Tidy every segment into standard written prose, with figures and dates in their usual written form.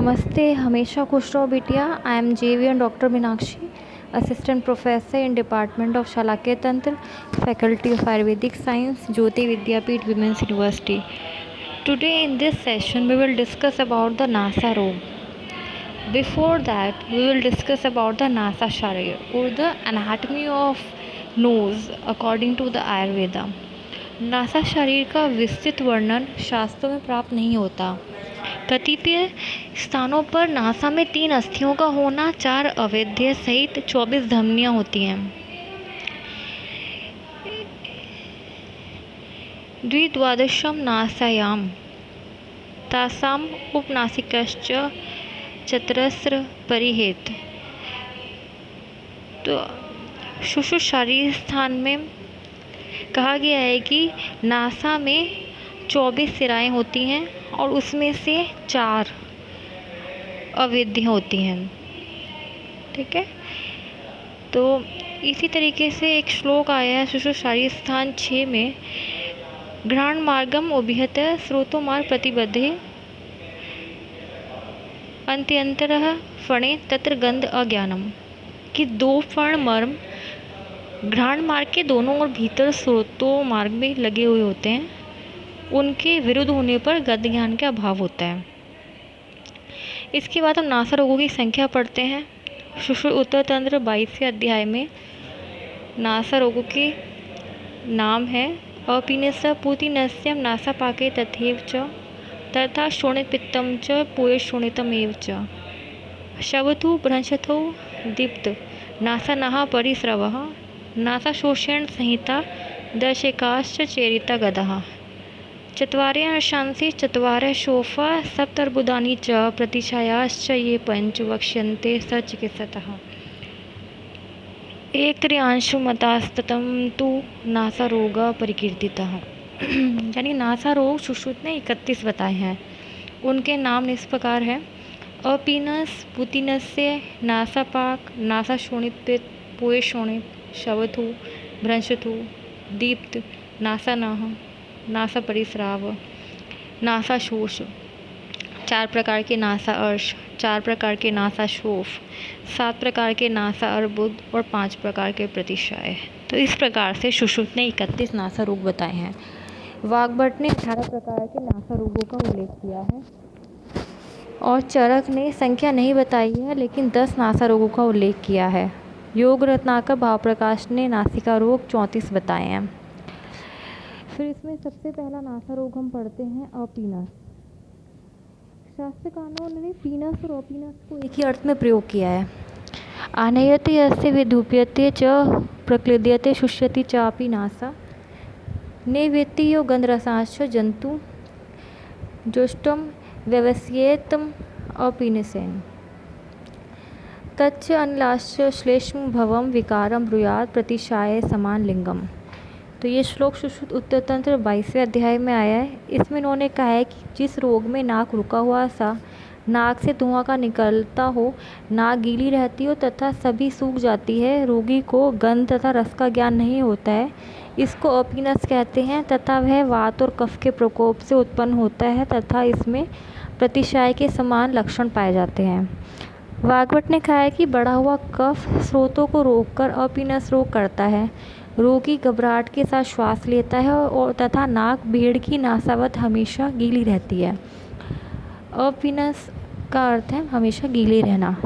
नमस्ते, हमेशा खुश रहो बिटिया। I am JVN doctor Meenakshi, assistant professor in department of Shalakya Tantra, faculty of Ayurvedic science, Jyoti Vidyapeeth women's university. Today in this session we will discuss about the Nasa robe. Before that we will discuss about the Nasa Sharir or the anatomy of nose according to the Ayurveda. NASA शरीर का विस्तृत वर्णन शास्त्रों में प्राप्त नहीं होता। कतिपय स्थानों पर नासा में 3 अस्थियों का होना, 4 अवयव सहित 24 धमनियाँ होती हैं। द्विद्वादशम नासायां तासाम उपनासिकश्च चतरस्र परिहेत। तो शुश्रुत शरीर स्थान में कहा गया है कि नासा में 24 सिराएं होती हैं और उसमें से 4 अवयव होती हैं। ठीक है, तो इसी तरीके से एक श्लोक आया है शुश्रुत शरीर स्थान 6 में, घ्राण मार्गम उभयत स्रोतो मार्ग प्रतिबद्धे अंत्यंतरः फणे तत्र गंध अज्ञानम, कि 2 फण मर्म घ्राण मार्ग के दोनों ओर भीतर स्रोतों मार्ग में लगे हुए होते हैं, उनके विरुद्ध होने पर गंध ज्ञान का अभाव होता है। इसके बाद हम नासा रोगों की संख्या पढ़ते हैं। शुश्रुत उत्तर तंत्र 22वें अध्याय में नासा रोगों के नाम है अपीनस पूतिनस्यम नासापाके तथैव च तथा शोणितपित्तम च पूयशोणितमेव च शवथु भ्रंशथो दीप्त नासानाः परिस्रवः नासाशोषण संहिता दशेकाश्च चेरिता गदः चत्वारि अंशांसि चत्वारः शोफा सप्तर्बुदानि च प्रतिछायाश्च ये 5 वक्ष्यन्ते स चिकित्सतः। 1/3 मतास्ततं तु नासा रोग परिकीर्तितः। यानी नासा रोग सुश्रुत ने 31 बताए हैं। उनके नाम इस प्रकार है: अपीनस पुतिनस्य नासापाक नासाशोणित पूयशोणित शवथु भ्रंशथु दीप्त नासानाः नासा परिस्राव नासाशोष, 4 प्रकार के नासा अर्श, 4 प्रकार के नासा शोफ, 7 प्रकार के नासा अर्बुद और 5 प्रकार के प्रतिशय। तो इस प्रकार से सुश्रुत ने 31 नासा रोग बताए हैं। वाग्भट ने 18 प्रकार के नासा रोगों का उल्लेख किया है और चरक ने संख्या नहीं बताई है, लेकिन 10 नासा रोगों का उल्लेख किया है। योग रत्नाकर भाव प्रकाश ने नासिका रोग 34 बताए हैं। फिर इसमें सबसे पहला नासा रोग हम पढ़ते हैं अपीनस। शास्त्रकारों ने पीनस और अपीनस को एक ही अर्थ में प्रयोग किया है। आनयते यस्य विधूप्यते च प्रक्लिद्यते शुष्यति चापि नासा नैवेत्ति यो गंधरसाश्च जंतु जुष्टम व्यवस्येतम अपीनसेन तच्च अनिलाश्च श्लेष्म भवम विकारम ब्रूयात् प्रतिशाय समान लिंगम। तो ये श्लोक सुश्रुत उत्तर तंत्र 22वें अध्याय में आया है। इसमें इन्होंने कहा है कि जिस रोग में नाक रुका हुआ सा, नाक से धुआं का निकलता हो, नाक गीली रहती हो तथा सभी सूख जाती है, रोगी को गंध तथा रस का ज्ञान नहीं होता है, इसको अपीनस कहते हैं तथा वह वात और कफ के प्रकोप से उत्पन्न होता है तथा इसमें प्रतिशाय के समान लक्षण पाए जाते हैं। वाग्भट ने कहा है कि बढ़ा हुआ कफ स्रोतों को रोककर अपीनस रोग करता है। रोगी घबराहट के साथ श्वास लेता है और तथा नाक भेड़ की नासावत हमेशा गीली रहती है। अपीनस का अर्थ है हमेशा गीले रहना,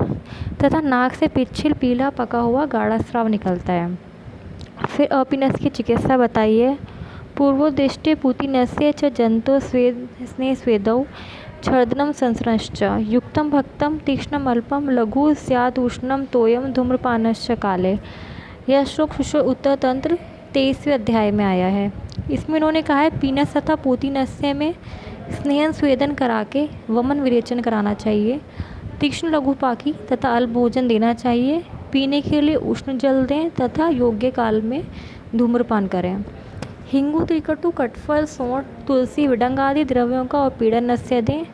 तथा नाक से पिच्छिल पीला पका हुआ गाढ़ा स्राव निकलता है। फिर अपीनस की चिकित्सा बताइए। पूर्वोद्दिष्टे पूतिनस्य च जंतो स्नेह स्वेदौ छर्दनम संसृश्च युक्तम भक्तम तीक्ष्णम अल्पम लघु स्यात् उष्णम तोयम धूम्रपानश्च काले। यह श्लोक सुश्रुत उत्तर तंत्र 23वें अध्याय में आया है। इसमें इन्होंने कहा है पीनस तथा पूतिनस्य में स्नेहन स्वेदन करा के वमन विरेचन कराना चाहिए, तीक्ष्ण लघुपाकी तथा अल्प भोजन देना चाहिए, पीने के लिए उष्ण जल दें तथा योग्य काल में धूम्रपान करें। हिंगू, त्रिकटु, कटफल, सौंठ, तुलसी, विडंग आदि द्रव्यों का उपीड़न नस्य दें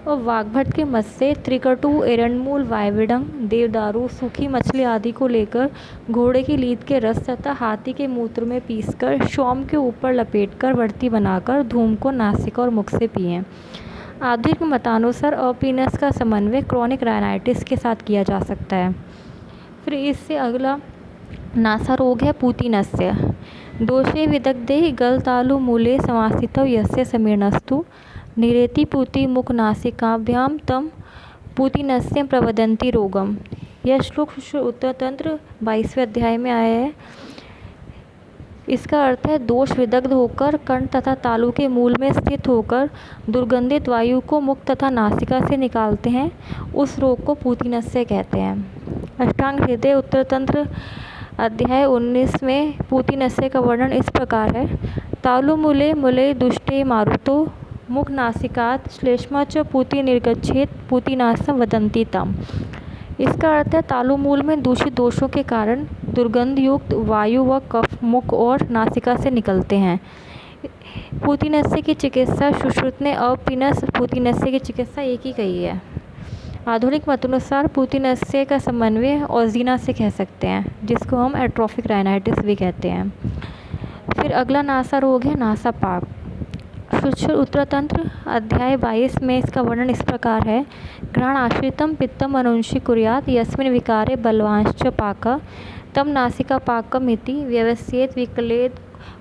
और वाग्भट के मत से त्रिकटु, एरंडमूल, वायविडंग, देवदारू, सूखी मछली आदि को लेकर घोड़े की लीद के रस तथा हाथी के मूत्र में पीसकर शौम के ऊपर लपेटकर वर्ती बनाकर धूम को नासिका और मुख से पिएं। आधुनिक मतानुसार अपीनस का समन्वय क्रॉनिक रायनाइटिस के साथ किया जा सकता है। फिर इससे अगला नासा रोग है पूतिनस्य। दोषे विदग्धे गलतालु मूले समासितौ यस्य समीरणस्तु निरेति पूति मुख नासिकाभ्यां तम पूतिनस्यं प्रवदन्ति रोगम। यह श्लोक उत्तर तंत्र 22वें अध्याय में आया है। इसका अर्थ है दोष विदग्ध होकर कर्ण तथा तालु के मूल में स्थित होकर दुर्गंधित वायु को मुख तथा नासिका से निकालते हैं, उस रोग को पूतिनस्य कहते हैं। अष्टांग हृदय उत्तर तंत्र अध्याय 19 में पूतिनस्य का वर्णन इस प्रकार है। तालु मूले मूले दुष्टे मारुतो मुख नासिकात श्लेष्मा च पूति निर्गच्छेत पूतिनासम वदन्ति तम। इसका अर्थ है तालु मूल में दूषित दोषों के कारण दुर्गंध युक्त वायु व कफ मुख और नासिका से निकलते हैं। पूतिनस्य की चिकित्सा सुश्रुत ने अपीनस पूतिनस्य की चिकित्सा एक ही कही है। आधुनिक मतानुसार पूतिनस्य का समन्वय ओजीना से कह सकते हैं, जिसको हम एट्रोफिक रायनाइटिस भी कहते हैं। फिर अगला नासा रोग है नासापाक। सुश्रुत उत्तरतंत्र अध्याय 22 में इसका वर्णन इस प्रकार है। घ्राण आश्रितम पित्तम अनुंशी कुर्यात् यस्मिन् विकारे बलवांश्च पाक तम नासिका पाकम इति व्यवस्येत विकलेद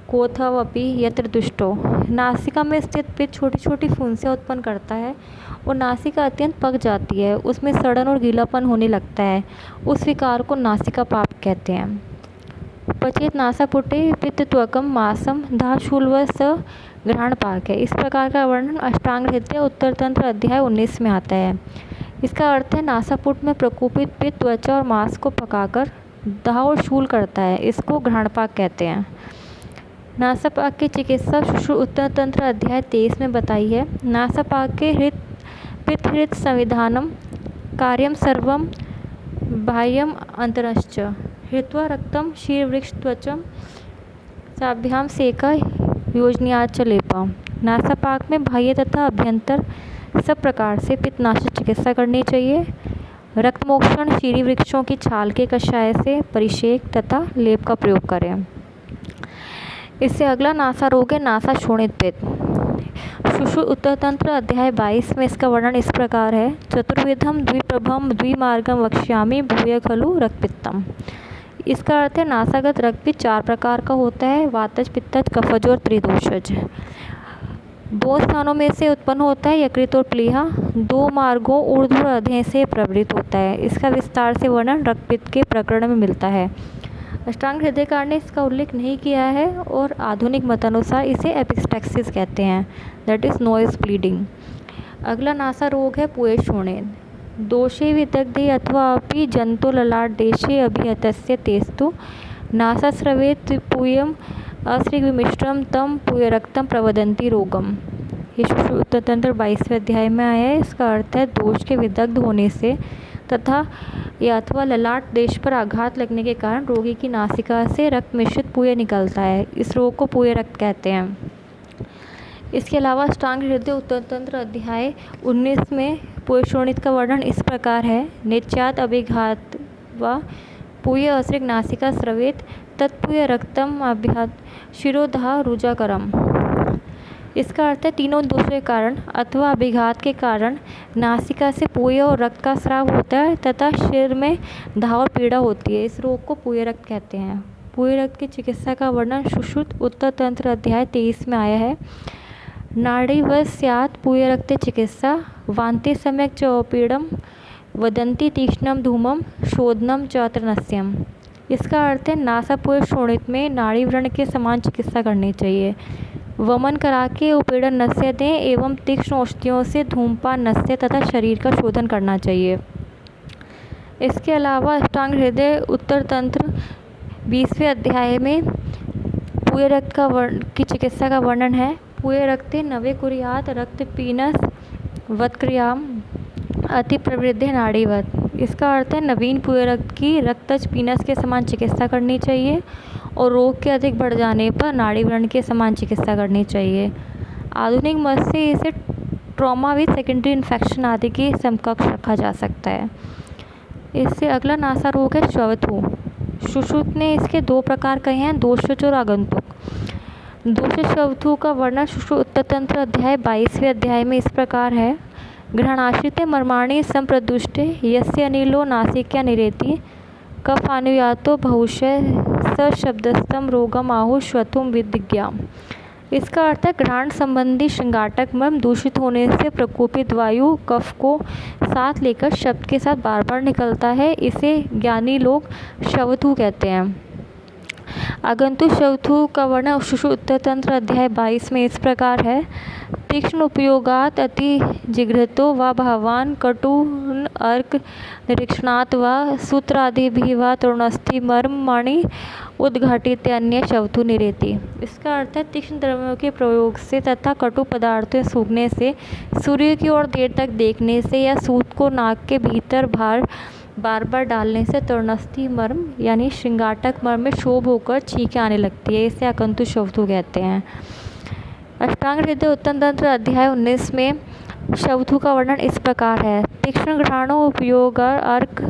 कोथवपि यत्र दुष्टो। नासिका में स्थित पित्त छोटी छोटी फुंसियाँ उत्पन्न करता है और नासिका अत्यंत पक जाती है, उसमें सड़न और गीलापन होने लगता है। उस विकार को नासिका पाक कहते हैं। पचेत नासापुटे पित्तत्वकम मासम धाशूलवस घ्राण पाक है। इस प्रकार का वर्णन अष्टांग हृदय उत्तर तंत्र अध्याय 19 में आता है। इसका अर्थ है नासापुट में प्रकोपित पित्त त्वचा और मांस को पकाकर दाह और शूल करता है, इसको घ्राणपाक कहते हैं। नासापाक की चिकित्सा सुश्रुत उत्तर तंत्र अध्याय 23 में बताई है। नासापाक के पित्त हृत संविधानम कार्यम सर्वम बाह्यम अंतरश्च हृत्वा रक्तम शीरवृक्ष त्वचम साभ्याम सेका योजनियाच लेपा। नासापाक में बाह्य तथा अभ्यंतर सब प्रकार से पित्तनाशक चिकित्सा करनी चाहिए। रक्तमोक्षण शीरी वृक्षों की छाल के कषाय से परिषेक तथा लेप का प्रयोग करें। इससे अगला नासा रोग है नासा शोणित पित्त। सुश्रुत उत्तर तंत्र अध्याय 22 में इसका वर्णन इस प्रकार है। चतुर्विधम द्विप्रभम द्विमार्गम वक्ष्यामि भूय खलु रक्तपित्तम। इसका अर्थ है नासागत रक्तपित्त 4 प्रकार का होता है, वातज पित्तज कफज और त्रिदोषज। 2 स्थानों में से उत्पन्न होता है, यकृत और प्लीहा। 2 मार्गों ऊर्ध्व और अधे से प्रवृत्त होता है। इसका विस्तार से वर्णन रक्तपित्त के प्रकरण में मिलता है। अष्टांग हृदयकार ने इसका उल्लेख नहीं किया है और आधुनिक मतानुसार इसे एपिस्टैक्सिस कहते हैं, दैट इज नॉइज ब्लीडिंग। अगला नासा रोग है पुएशोणेन। दोषे विदग्धे अथवा अपि जंतो ललाट देशे अभिहतस्य तेस्तु नासास्रवेत पूयम अश्रिगविमिश्रम तम पूयरक्तम प्रवदन्ति रोगम। ये सुश्रुत तंत्र 22वें अध्याय में आया है। इसका अर्थ है दोष के विदग्ध होने से तथा या अथवा ललाट देश पर आघात लगने के कारण रोगी की नासिका से रक्त मिश्रित पूय निकलता है, इस रोग को पूय रक्त कहते हैं। इसके अलावा अष्टांग हृदय उत्तर तंत्र अध्याय 19 में पुएशोणित का वर्णन इस प्रकार है। नित्यात अभिघात व पूय असृग नासिका स्रवेत तत्पूय रक्तम अभ्यात शिरोधा रुजाकरम। इसका अर्थ है तीनों दोषों के कारण अथवा अभिघात के कारण नासिका से पूय और रक्त का स्राव होता है तथा सिर में घाव और पीड़ा होती है, इस रोग को पूय रक्त कहते हैं। पूय रक्त की चिकित्सा का वर्णन सुश्रुत उत्तर तंत्र अध्याय 23 में आया है। नाड़ीवश स्यात् पूय रक्त चिकित्सा वान्ते सम्यक च पीड़म वदन्ति तीक्ष्णम धूमम शोधनम च नस्यम। इसका अर्थ है नासापूय शोणित में नाड़ी व्रण के समान चिकित्सा करनी चाहिए। वमन करा के उपीड़न नस्य दें एवं तीक्ष्ण औषधियों से धूमपान नस्य तथा शरीर का शोधन करना चाहिए। इसके अलावा अष्टांग हृदय उत्तर तंत्र 20वें अध्याय में पूय रक्त की चिकित्सा का वर्णन है। पूय रक्ते नवे कुर्यात रक्त पीनस वत्क्रियाम अति प्रवृद्धि नाड़ीवत। इसका अर्थ है नवीन पूय रक्त की रक्तज पीनस के समान चिकित्सा करनी चाहिए और रोग के अधिक बढ़ जाने पर नाड़ी व्रण के समान चिकित्सा करनी चाहिए। आधुनिक मत से इसे ट्रॉमा विद सेकेंडरी इन्फेक्शन आदि के समकक्ष रखा जा सकता है। इससे अगला नासा रोग है श्वथु। सुश्रुत ने इसके 2 प्रकार कहे हैं, दोषज और आगंतुक। दूषित शवथु का वर्णन सुश्रुत उत्तरतंत्र अध्याय 22वें अध्याय में इस प्रकार है। घृणाश्रिते मर्माणि संप्रदुष्टे यस्य अनिलो नासिक्या निरेति कफानुयातो बहुशः स शब्दस्तम रोगम आहु श्वथुम विदिज्ञाम। इसका अर्थ है घ्राण संबंधी श्रृंगाटक मर्म दूषित होने से प्रकोपित वायु कफ को साथ लेकर शब्द के साथ बार बार निकलता है। इसे ज्ञानी लोग शवथु कहते हैं। आगंतुक शवथु का वर्णन सुश्रुत उत्तरतंत्र अध्याय 22 में इस प्रकार है। तीक्ष्ण उपयोगात अति जिघ्रतो व भगवान कटुन अर्क निरीक्षणात् व सूत्रादिभिः व तरुणस्थि मर्माणि उद्घाटित अन्य शवथु निरेति। इसका अर्थ है तीक्ष्ण द्रव्यों के प्रयोग से तथा कटु पदार्थों सूखने से, सूर्य की ओर देर तक देखने से या सूत को नाक के भीतर बार बार डालने से तरुणस्थि मर्म यानी श्रृंगाटक मर्म में क्षोभ होकर छींकें आने लगती है। इसे आगंतुक शवथु कहते हैं। अष्टांग हृदय उत्तरतंत्र अध्याय 19 में शवथु का वर्णन इस प्रकार है। तीक्ष्ण घ्राणो उपयोग अर्क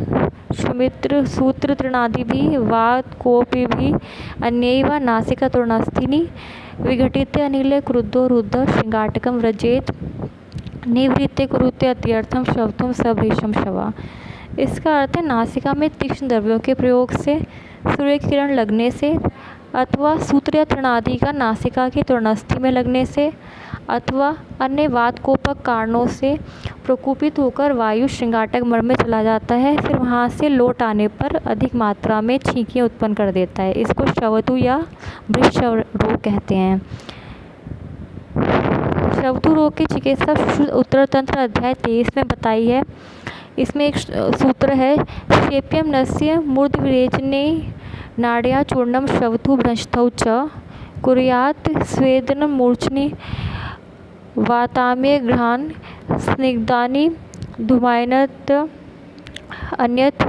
सुमित्र सूत्र तृणादि भी वात कोपि भी अन्यैव नासिका तरुणस्थिनि विघटित अनिले क्रुद्धो रुद्ध श्रृंगाटकम व्रजेत निवृत्ते कुरुते अत्यर्थम शवथुम सभृशम शवा। इसका अर्थ है नासिका में तीक्ष्ण द्रव्यों के प्रयोग से, सूर्य की किरण लगने से अथवा सूत्र या तृणादि का नासिका की तरुणस्थि में लगने से अथवा अन्य वातकोपक कारणों से प्रकोपित होकर वायु श्रृंगाटक मर्म में चला जाता है, फिर वहाँ से लौट आने पर अधिक मात्रा में छींकें उत्पन्न कर देता है। इसको शवथु या वृष रोग कहते हैं। शवथु रोग की चिकित्सा उत्तरतंत्र अध्याय 23 में बताई है। इसमें एक सूत्र है। शेप्यम नस्य मूर्धविरेचने नाड्या चूर्णम शवथु भ्रंशतौ च कुर्यात् स्वेदनं मूर्छनि वाताम्य घ्राण स्निग्धानि धूमायनत अन्यत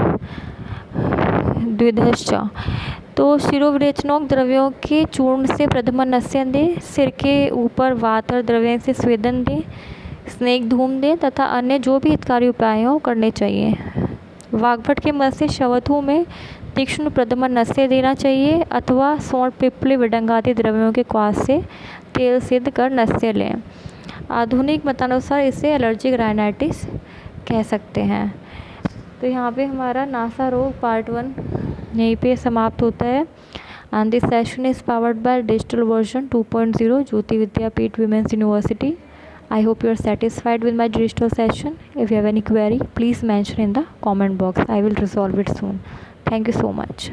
द्विधश्च। तो शिरोविरेचनोक द्रव्यों के चूर्ण से प्रथम नस्य दें, सिर के ऊपर वातर द्रव्यों से स्वेदन दें, स्नेक धूम दें तथा अन्य जो भी हितकारी उपाय हो करने चाहिए। वाग्भट के मत से शवथु में तीक्ष्ण प्रथम नस्य देना चाहिए अथवा सौंठ पिप्पली विडंग आदि द्रव्यों के क्वास से तेल सिद्ध कर नस्य लें। आधुनिक मतानुसार इसे एलर्जिक राइनाइटिस कह सकते हैं। तो यहाँ पे हमारा नासा रोग पार्ट 1 यहीं पे समाप्त होता है। And this session is powered by digital version 2.0 Jyoti Vidyapeeth women's university. I hope you are satisfied with my digital session. If you have any query, please mention in the comment box. I will resolve it soon. Thank you so much.